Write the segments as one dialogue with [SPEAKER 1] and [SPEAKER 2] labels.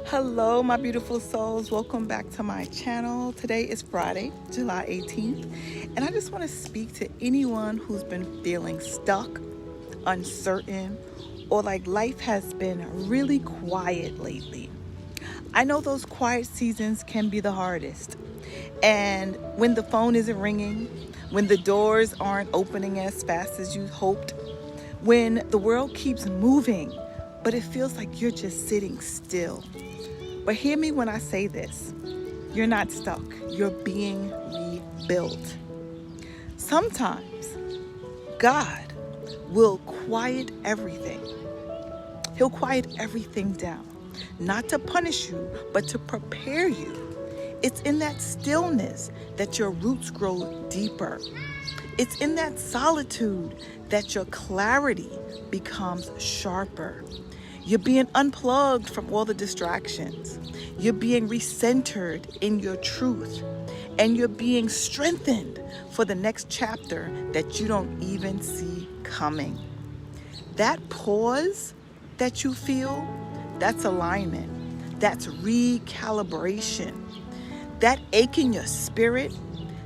[SPEAKER 1] Hello, my beautiful souls. Welcome back to my channel. Today is Friday, July 18th, and I just want to speak to anyone who's been feeling stuck, uncertain, or like life has been really quiet lately. I know those quiet seasons can be the hardest, and when the phone isn't ringing, when the doors aren't opening as fast as you hoped, when the world keeps moving, but it feels like you're just sitting still. But hear me when I say this. You're not stuck. You're being rebuilt. Sometimes God will quiet everything. He'll quiet everything down, not to punish you, but to prepare you. It's in that stillness that your roots grow deeper. It's in that solitude that your clarity becomes sharper. You're being unplugged from all the distractions. You're being recentered in your truth. And you're being strengthened for the next chapter that you don't even see coming. That pause that you feel, that's alignment. That's recalibration. That ache in your spirit,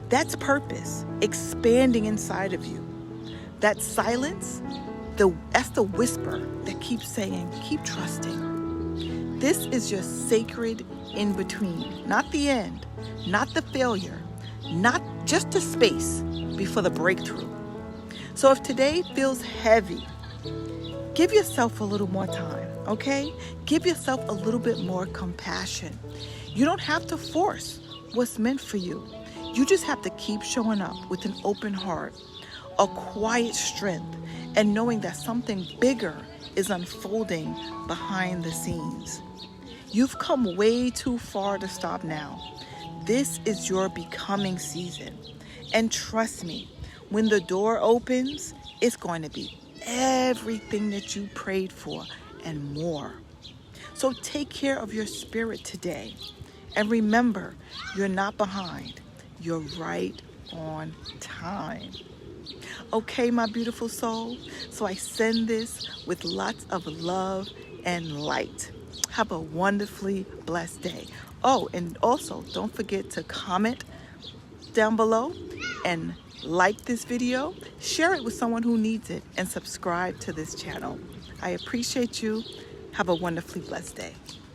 [SPEAKER 1] that's purpose expanding inside of you. That silence, that's the whisper that keeps saying, keep trusting. This is your sacred in-between, not the end, not the failure, not just the space before the breakthrough. So if today feels heavy, give yourself a little more time, okay? Give yourself a little bit more compassion. You don't have to force what's meant for you. You just have to keep showing up with an open heart, a quiet strength, and knowing that something bigger is unfolding behind the scenes. You've come way too far to stop now. This is your becoming season. And trust me, when the door opens, it's going to be everything that you prayed for and more. So take care of your spirit today. And remember, you're not behind. You're right on time. Okay, my beautiful soul. So I send this with lots of love and light. Have a wonderfully blessed day. Oh, and also don't forget to comment down below and like this video, share it with someone who needs it, and subscribe to this channel. I appreciate you. Have a wonderfully blessed day.